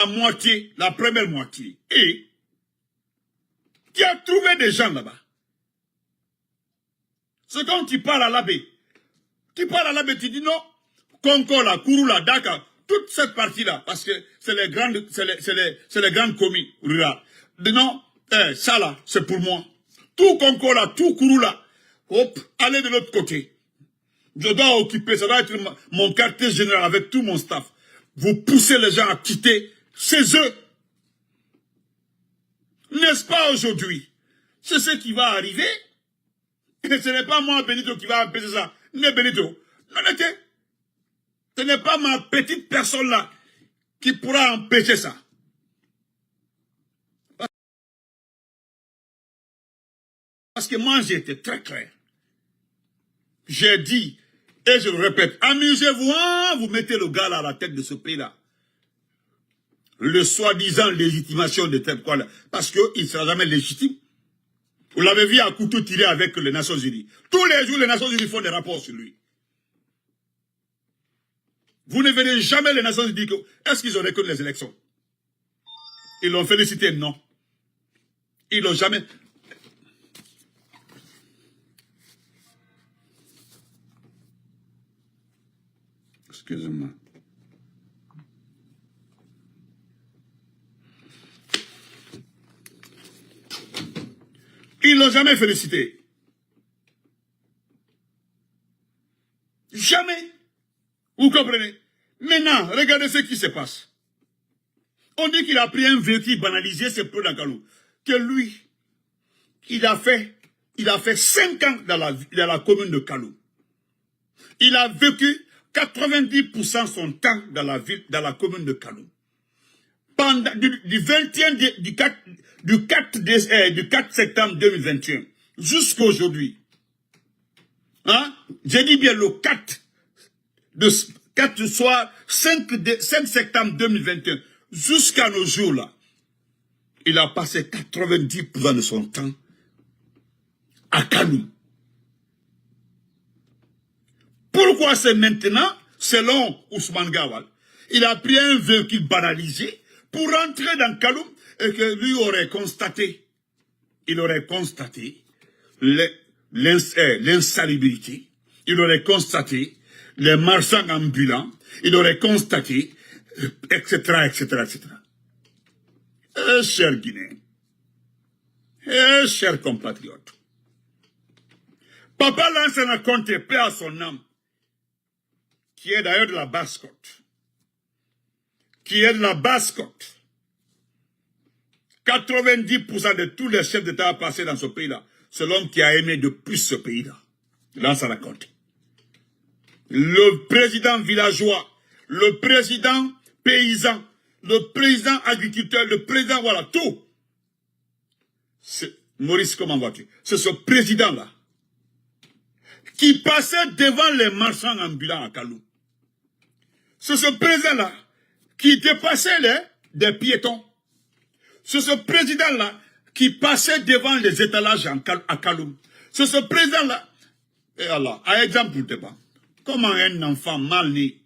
la moitié, la première moitié. Et tu as trouvé des gens là-bas. C'est quand tu parles à l'abbé. Tu parles à l'abbé, tu dis non, Konkola, Kouroula, Dakar, toute cette partie-là, parce que c'est les grandes communes rurales. Non, ça là, c'est pour moi. Tout Konkola, tout Kouroula, hop, allez de l'autre côté. Je dois occuper, ça doit être mon quartier général avec tout mon staff. Vous poussez les gens à quitter chez eux. N'est-ce pas aujourd'hui? C'est ce qui va arriver. Et ce n'est pas moi, Benito, qui va empêcher ça. Mais Benito, non, ce n'est pas ma petite personne là qui pourra empêcher ça. Parce que moi, j'ai été très clair. J'ai dit, et je le répète, amusez-vous, hein, vous mettez le gars là à la tête de ce pays-là. Le soi-disant légitimation de tel quoi là. Parce qu'il ne sera jamais légitime. Vous l'avez vu à couteau tiré avec les Nations Unies. Tous les jours, les Nations Unies font des rapports sur lui. Vous ne verrez jamais les Nations Unies dire est-ce qu'ils ont reconnu les élections? Ils l'ont félicité, non. Ils l'ont jamais. Excusez-moi. Ils l'ont jamais félicité. Jamais. Vous comprenez? Maintenant, regardez ce qui se passe. On dit qu'il a pris un véhicule banalisé, c'est pour la Galou. Que lui, il a fait 5 ans dans la commune de Kalou. Il a vécu 90% son temps dans la commune de Kalou. Pendant, du 4 septembre 2021 jusqu'à aujourd'hui. Hein? J'ai dit bien le 5 septembre 2021 jusqu'à nos jours là. Il a passé 90% de son temps à Kalou. Pourquoi c'est maintenant, selon Ousmane Gawal, il a pris un véhicule banalisé pour rentrer dans Kaloum et que lui aurait constaté, l'insalubrité, il aurait constaté les marchands ambulants, il aurait constaté, etc., etc., etc. Chers Guinéens, chers compatriotes, Papa Lansana Conté, paix à son âme, qui est d'ailleurs de la Basse-Côte, 90% de tous les chefs d'État passés dans ce pays-là, c'est l'homme qui a aimé de plus ce pays-là. Lansana Conté. Le président villageois, le président paysan, le président agriculteur, le président, voilà, tout. Maurice, comment vas-tu? C'est ce président-là qui passait devant les marchands ambulants à Kalou. C'est ce président-là qui dépassait des piétons. C'est ce président-là qui passait devant les étalages à Kalou. C'est ce président-là. Et alors, à exemple pour débat, comment un enfant mal né,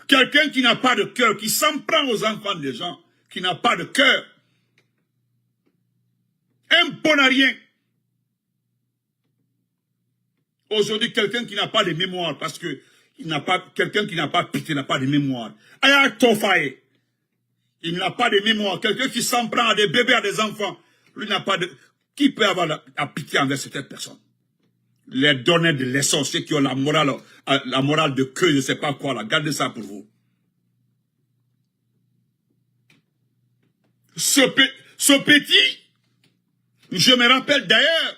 quelqu'un qui n'a pas de cœur, qui s'en prend aux enfants des gens, qui n'a pas de cœur, un bon à rien. Aujourd'hui, quelqu'un qui n'a pas de mémoire, parce que quelqu'un qui n'a pas pitié, n'a pas de mémoire. Aya Tofaye, il n'a pas de mémoire. Quelqu'un qui s'en prend à des bébés, à des enfants, lui n'a pas de. Qui peut avoir la pitié envers cette personne? Les donneurs de leçons, ceux qui ont la morale de queue, je ne sais pas quoi, là, gardez ça pour vous. Ce petit, je me rappelle d'ailleurs,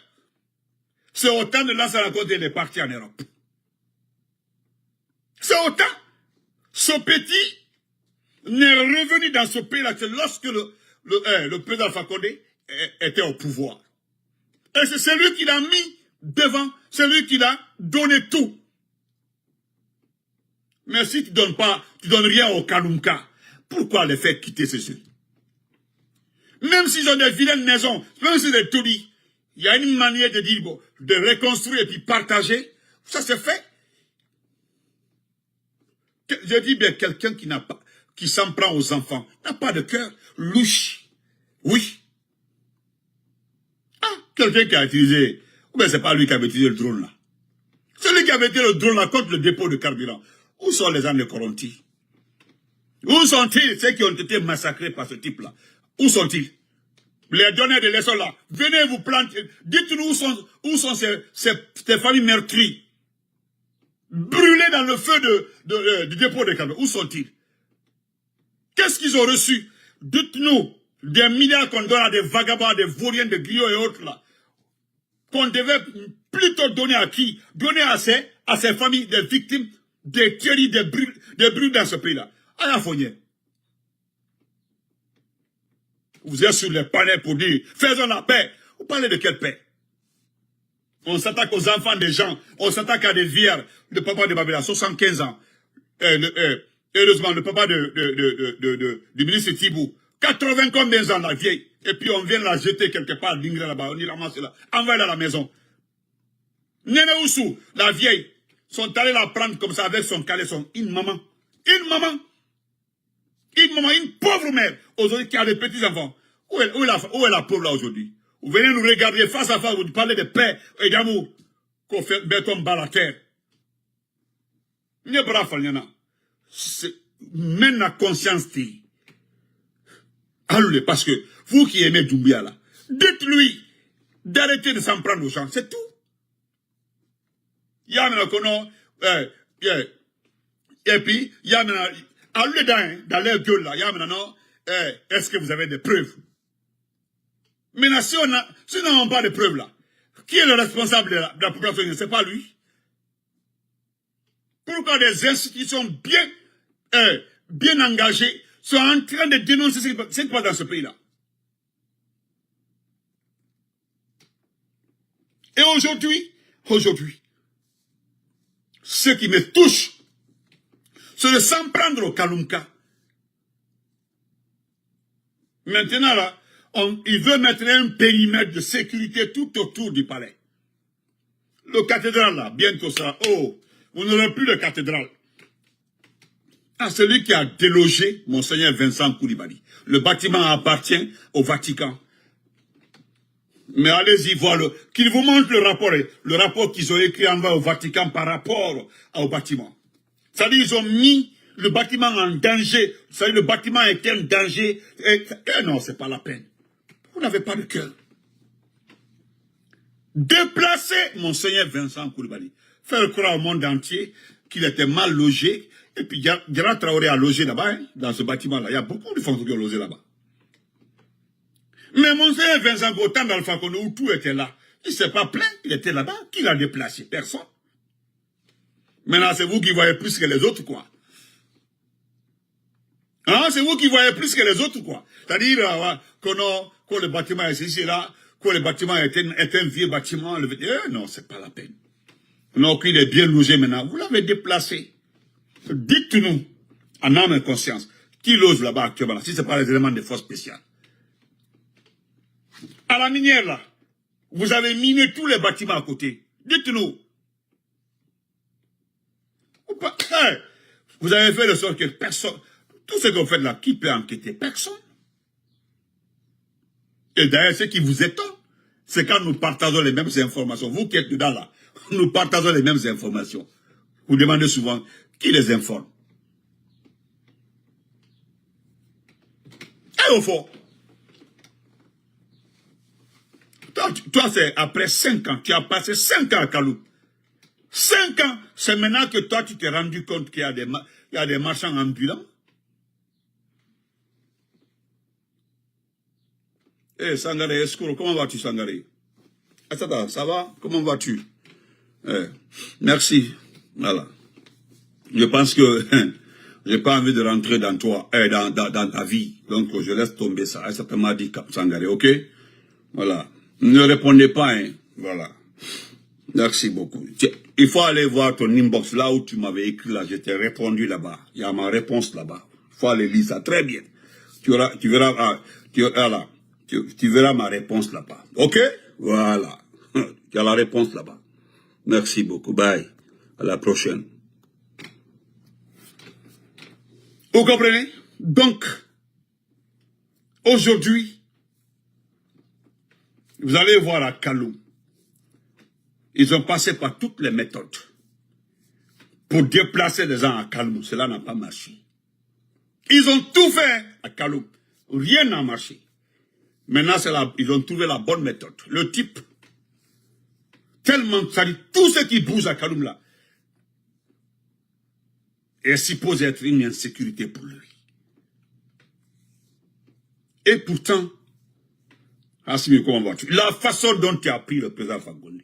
c'est autant de Lansana Conté il est parti en Europe. C'est autant. Ce petit n'est revenu dans ce pays-là que lorsque le président Alpha Condé était au pouvoir. Et c'est celui qui l'a mis devant, celui qui l'a donné tout. Mais si tu donnes rien au Kaloumka, pourquoi les faire quitter ces jeunes? Même s'ils ont des vilaines maisons, même s'ils ont des taudis, il y a une manière de dire, bon, de reconstruire et puis partager. Ça c'est fait. Je dis bien quelqu'un qui s'en prend aux enfants, n'a pas de cœur, louche. Oui. Ah, quelqu'un qui a utilisé, ou bien c'est pas lui qui avait utilisé le drone là. Celui qui avait utilisé le drone là contre le dépôt de carburant. Où sont les ânes de Coronti? Où sont-ils, ceux qui ont été massacrés par ce type-là? Où sont-ils? Les donneurs de leçons là, venez vous planter. Dites-nous où sont ces familles meurtries, brûlées dans le feu du dépôt de carburant. Où sont-ils? Qu'est-ce qu'ils ont reçu? Dites-nous des milliards qu'on donne à des vagabonds, des vauriens, des griots et autres là. Qu'on devait plutôt donner à qui? Donner à ces familles, des victimes, des tueries, des brûles dans ce pays-là. À la Fournière. Vous êtes sur les panels pour dire, faisons la paix. Vous parlez de quelle paix? On s'attaque aux enfants des gens, on s'attaque à des vierges. Le papa de Babila, 75 ans. Heureusement, le papa du ministre Thibou, 80 combien ans la vieille. Et puis on vient la jeter quelque part, là-bas, on y ramasse là, envoie à la maison. Néné Oussou, la vieille, sont allés la prendre comme ça avec son caleçon. Une maman. Une maman. Une maman, une pauvre mère, aujourd'hui qui a des petits-enfants. Où est la pauvre là aujourd'hui? Vous venez nous regarder face à face, vous parlez de paix et d'amour. Qu'on fait béton bas la terre. N'est pas falliana. Mène la conscience. Allez, parce que vous qui aimez Doumbia là, dites-lui d'arrêter de s'en prendre aux gens, c'est tout. Il y a maintenant, et puis, il y a maintenant, allez dans leur gueule là, il y a maintenant, est-ce que vous avez des preuves? Maintenant, si nous n'avons pas de preuves là, qui est le responsable de la population? Ce n'est pas lui. Pourquoi des institutions bien engagées sont en train de dénoncer ce qui se passe dans ce pays-là? Et aujourd'hui, ce qui me touche, c'est de s'en prendre au Kalumka. Maintenant, là, il veut mettre un périmètre de sécurité tout autour du palais. Le cathédrale, là, bientôt ça. Oh, vous n'aurez plus de cathédrale. Ah, celui qui a délogé Monseigneur Vincent Koulibaly. Le bâtiment appartient au Vatican. Mais allez-y voir qu'il vous montre le rapport qu'ils ont écrit en bas au Vatican par rapport au bâtiment. C'est-à-dire ils ont mis le bâtiment en danger. C'est-à-dire le bâtiment est un danger. Non, c'est pas la peine. Vous n'avez pas de cœur. Déplacer Monseigneur Vincent Koulibaly. Faire croire au monde entier qu'il était mal logé. Et puis Diarra Traoré a logé là-bas, hein, dans ce bâtiment-là. Il y a beaucoup de fonctionnaires qui ont logé là-bas. Mais Monseigneur Vincent, autant dans le Fakono où tout était là, il ne s'est pas plaint, il était là-bas. Qui l'a déplacé? Personne. Maintenant, c'est vous qui voyez plus que les autres, quoi. Hein? C'est vous qui voyez plus que les autres, quoi. C'est-à-dire que le bâtiment est ici, là, que le bâtiment est un vieux bâtiment. Non, c'est pas la peine. Non, qu'il est bien logé maintenant. Vous l'avez déplacé. Dites-nous, en âme et conscience, qui loge là-bas actuellement, si ce n'est pas les éléments de force spéciales. À la minière, là, vous avez miné tous les bâtiments à côté. Dites-nous. Vous avez fait de sorte que personne, tout ce que vous faites là, qui peut enquêter? Personne. Et d'ailleurs, ce qui vous étonne, c'est quand nous partageons les mêmes informations. Vous qui êtes dedans là, nous partageons les mêmes informations. Vous demandez souvent, qui les informe? Et au fond, toi c'est après 5 ans, tu as passé 5 ans à Kalou. 5 ans, c'est maintenant que toi tu t'es rendu compte qu'il y a des marchands ambulants. Eh, Sangaré, Escouro, comment vas-tu, Sangaré? Attends, ça va? Comment vas-tu? Merci. Voilà. Je pense que j'ai pas envie de rentrer dans toi, dans ta vie. Donc, je laisse tomber ça. Ça m'a dit Sangaré, ok? Voilà. Ne répondez pas, hein. Voilà. Merci beaucoup. Il faut aller voir ton inbox là où tu m'avais écrit là. Je t'ai répondu là-bas. Il y a ma réponse là-bas. Il faut aller lire ça très bien. Tu verras ma réponse là-bas. Ok? Voilà. Tu as la réponse là-bas. Merci beaucoup. Bye. À la prochaine. Vous comprenez? Donc, aujourd'hui, vous allez voir à Kaloum, ils ont passé par toutes les méthodes pour déplacer les gens à Kaloum. Cela n'a pas marché. Ils ont tout fait à Kaloum. Rien n'a marché. Maintenant, ils ont trouvé la bonne méthode. Le type, tellement, ça dit, tout ce qui bouge à Kaloum là, est supposé être une insécurité pour lui. Et pourtant, Assimi, comment vas-tu? La façon dont tu as pris le président Fakonde.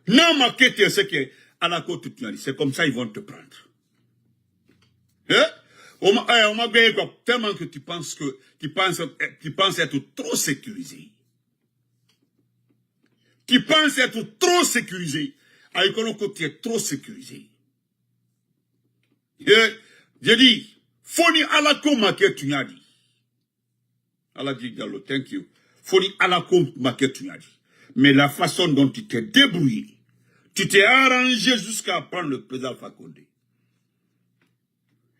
Non, ma quête, c'est que, à la côte, tu as dit, c'est comme ça, ils vont te prendre. Hein? On m'a bien quoi, tellement que tu penses être trop sécurisé. Tu penses être trop sécurisé. Avec le côté, tu es trop sécurisé. J'ai dit, Foni alako maquet tu as dit. Allah dit, Gallo, thank you. Foni alako maquet tu as dit. Mais la façon dont tu t'es débrouillé, tu t'es arrangé jusqu'à prendre le président Fakonde.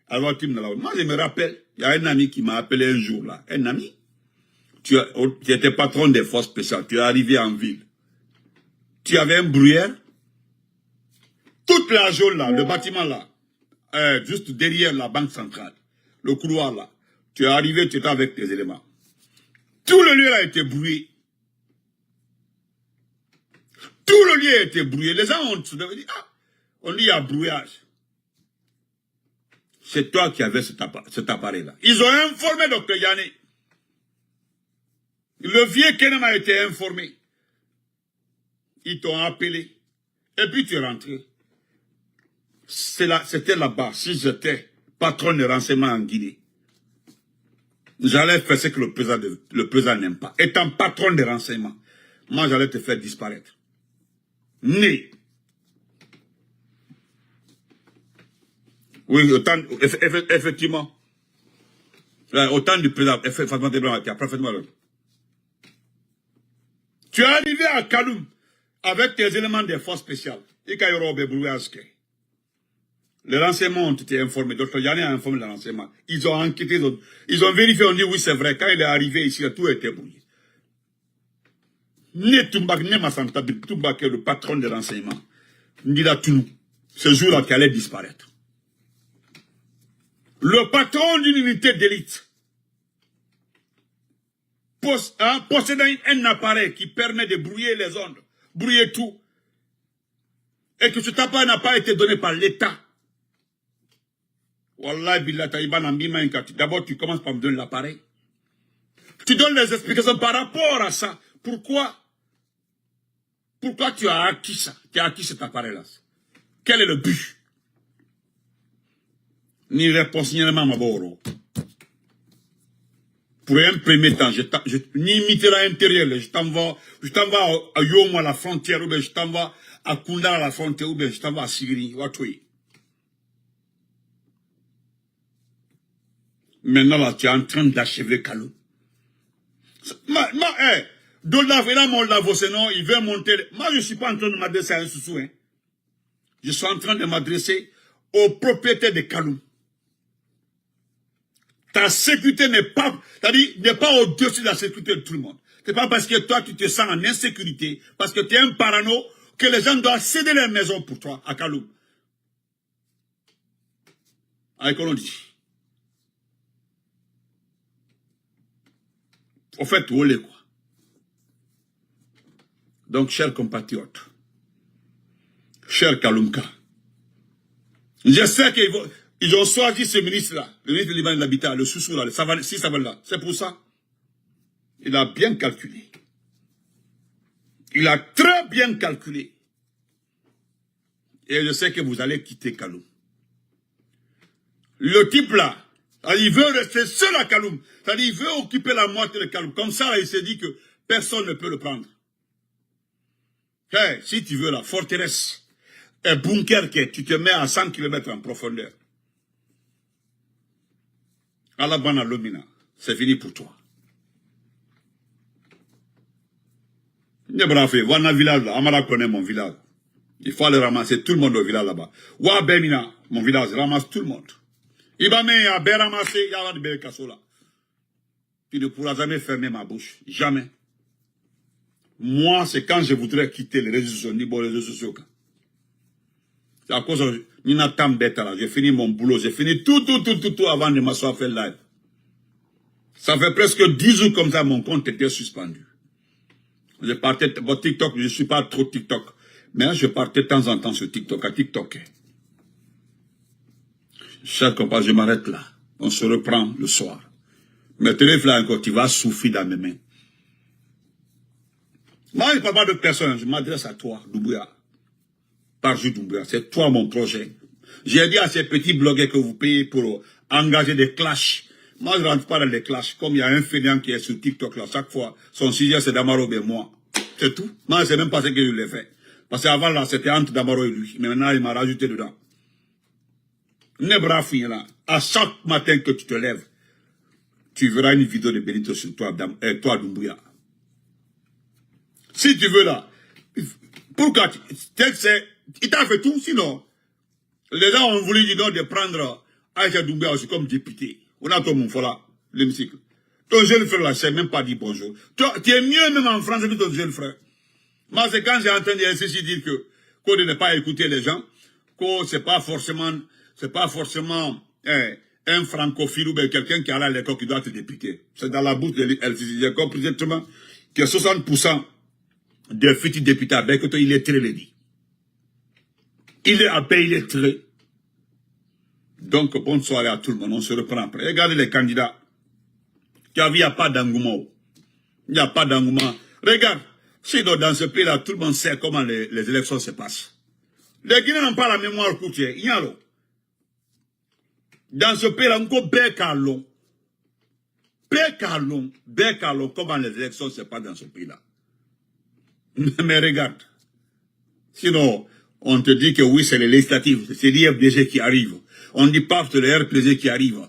Alors, moi, je me rappelle, il y a un ami qui m'a appelé un jour là. Un ami. Tu étais patron des forces spéciales. Tu es arrivé en ville. Tu avais un bruyère. Toute la zone là, le bâtiment là, juste derrière la banque centrale, le couloir là. Tu es arrivé, tu étais avec tes éléments. Tout le lieu là a été brouillé. Tout le lieu a été brouillé. Les gens ont dit, ah, on dit il y a brouillage. C'est toi qui avais cet appareil-là. Ils ont informé Dr Yanné. Le vieux Kenem a été informé. Ils t'ont appelé. Et puis tu es rentré. C'était là-bas. Si j'étais patron de renseignement en Guinée, j'allais faire ce que le président n'aime pas. Étant patron de renseignement, moi j'allais te faire disparaître. Né. Oui, effectivement. Autant du président, effectivement, tu as parfaitement raison. Tu es arrivé à Kaloum avec tes éléments des forces spéciales. Les renseignements ont été informés. Dr Yanné a informé les renseignements. Ils ont enquêté, ils ont vérifié, on dit oui, c'est vrai. Quand il est arrivé ici, tout était brouillé. Né Toumbak, né Massanta, Toumbak est le patron des renseignements. Ndila Tounou, ce jour-là qui allait disparaître. Le patron d'une unité d'élite, possédant un appareil qui permet de brouiller les ondes, brouiller tout, et que cet appareil n'a pas été donné par l'État. Wallah, billah, d'abord tu commences par me donner l'appareil. Tu donnes les explications par rapport à ça. Pourquoi tu as acquis ça? Tu as acquis cet appareil-là. Quel est le but? Ni réponse, ni élément, ma boro. Pour un premier temps, ni imiter à l'intérieur, je t'envoie à Yom à la frontière, ou bien je t'envoie à Kunda à la frontière, ou bien je t'envoie à Sigiri, Watoui. Maintenant, là, tu es en train d'achever Kaloum. Il veut monter. Moi, je ne suis pas en train de m'adresser à un sous-sous. Hein. Je suis en train de m'adresser au propriétaire de Kaloum. Ta sécurité n'est pas au-dessus de la sécurité de tout le monde. C'est pas parce que toi, tu te sens en insécurité, parce que tu es un parano, que les gens doivent céder leur maison pour toi, à Kaloum. Avec on dit. Au fait, où est quoi? Donc, chers compatriotes, chers Kaloumka, je sais qu'ils ont choisi ce ministre-là, le ministre de Liban de l'Habitat, le sous-sous-là, le Saval-là. C'est pour ça. Il a bien calculé. Il a très bien calculé. Et je sais que vous allez quitter Kaloum. Le type-là, il veut rester seul à Kaloum. C'est-à-dire, il veut occuper la moitié de Kaloum. Comme ça, il s'est dit que personne ne peut le prendre. Hey, si tu veux la forteresse, un bunker que tu te mets à 100 km en profondeur. À la Bana Lomina, c'est fini pour toi. Wana village là, Amara connaît mon village. Il faut aller ramasser tout le monde au village là-bas. Wa Benina, mon village, ramasse tout le monde. Il va mettre à Béramasser, il y a de Békasso là. Tu ne pourras jamais fermer ma bouche. Jamais. Moi, c'est quand je voudrais quitter les réseaux sociaux, ni bon les réseaux sociaux. C'est à cause de Nina Tambeta là. J'ai fini mon boulot, j'ai fini tout avant de m'asseoir faire live. Ça fait presque 10 jours comme ça, mon compte était suspendu. Je partais, bon, TikTok, je ne suis pas trop TikTok. Mais je partais de temps en temps sur TikTok, à TikTok. Chers compagnons, je m'arrête là. On se reprend le soir. Mais téléphone là encore, tu vas souffrir dans mes mains. Moi, je ne parle pas de personne, je m'adresse à toi, Doumbouya. Par jour Doumbouya, c'est toi mon projet. J'ai dit à ces petits blogueurs que vous payez pour engager des clashs. Moi, je ne rentre pas dans les clashs. Comme il y a un fainéant qui est sur TikTok là, chaque fois, son sujet c'est Damaro et moi. C'est tout. Moi, je ne sais même pas ce que je l'ai fait. Parce qu'avant là, c'était entre Damaro et lui. Mais maintenant, il m'a rajouté dedans. Nebra là. À chaque matin que tu te lèves, tu verras une vidéo de Benito sur toi, toi Doumbouya. Si tu veux là, pourquoi il t'a fait tout, sinon, les gens ont voulu dire de prendre Aïcha Doumbouya aussi comme député. On a ton mon là, l'hémicycle. Ton jeune frère là, je sais même pas dire bonjour. Toi, tu es mieux même en France que ton jeune frère. Moi, c'est quand j'ai entendu ceci dire qu'on ne pas écouter les gens, que c'est pas forcément un francophile ou bien quelqu'un qui a à l'école qui doit être député. C'est dans la bouche de l'LCC. J'ai compris exactement que 60% des futurs députés avec toi, il est très dit. Il est à paix, il est très. Donc, bonne soirée à tout le monde. On se reprend après. Regardez les candidats. Il n'y a pas d'engouement. Il n'y a pas d'engouement. Regarde. Si dans ce pays-là, tout le monde sait comment les élections se passent. Les Guinéens n'ont pas la mémoire courte. Il y a l'eau. Dans ce pays-là, on peut bécalon. Bécalon, comment les élections se passent dans ce pays-là. Mais regarde. Sinon, on te dit que oui, c'est les législatives. C'est l'IFDG qui arrive. On dit pas que c'est le RPG qui arrive.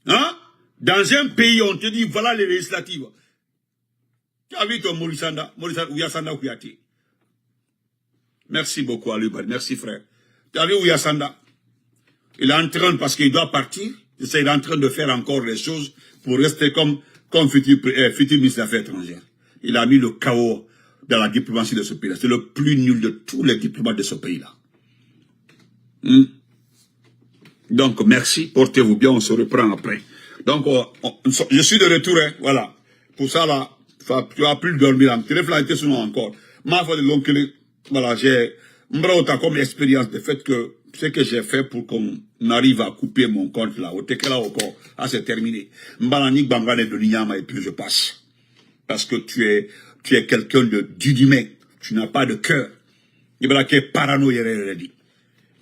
Hein? Dans un pays, on te dit, voilà les législatives. Tu as vu ton Mourisanda, Ouyasanda Kouyati. Merci beaucoup à lui, merci frère. Tu as vu Ouyasanda? Il est en train, parce qu'il doit partir, il est en train de faire encore les choses pour rester comme futur ministre des Affaires étrangères. Il a mis le chaos dans la diplomatie de ce pays-là. C'est le plus nul de tous les diplomates de ce pays-là. Donc, merci, portez-vous bien, on se reprend après. Donc, je suis de retour, hein, voilà. Pour ça, là, tu as plus dormir là. Tu réfléchis sur moi encore. Ma foi de l'oncle, voilà, j'ai comme expérience de fait que ce que j'ai fait pour qu'on arrive à couper mon compte là, au tekela encore, c'est terminé. M'balanik bangane de Ninyama et puis je passe. Parce que tu es quelqu'un d'humé. Tu n'as pas de cœur. Il y a qui est paranoïa.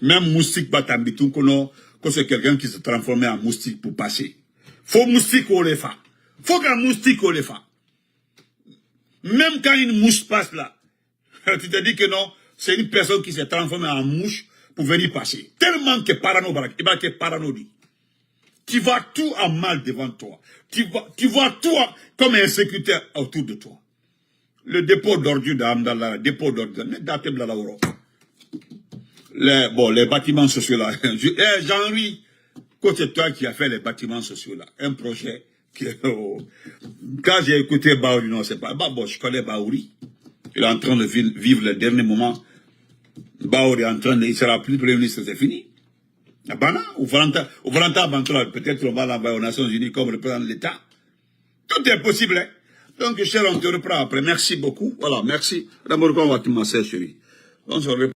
Même moustique batambitou que c'est quelqu'un qui se transformait en moustique pour passer. Faut moustique au lefa. Faut qu'un moustique au lefa. Même quand une mouche passe là, tu te dis que non, c'est une personne qui s'est transformée en mouche pour venir passer. Tellement que parano barak, il va que parano dit. Tu vois tout en mal devant toi. Tu vois tout comme un sécuritaire autour de toi. Le dépôt d'ordures d'Amdallah, dépôt d'ordures, les bâtiments sociaux là. Jean-Louis, c'est toi qui as fait les bâtiments sociaux là. Un projet qui quand j'ai écouté Baouri, non, c'est pas, bon, je connais Baouri. Il est en train de vivre le dernier moment. Baouri est en train de, il sera plus premier ministre, c'est fini. Bana, ou Valenta Bantola, peut-être on va l'envoyer aux Nations Unies comme représentant de l'État. Tout est possible, hein. Donc, cher, on te reprend après. Merci beaucoup. Voilà, merci. D'abord, on va te masser, chérie. On se reprend.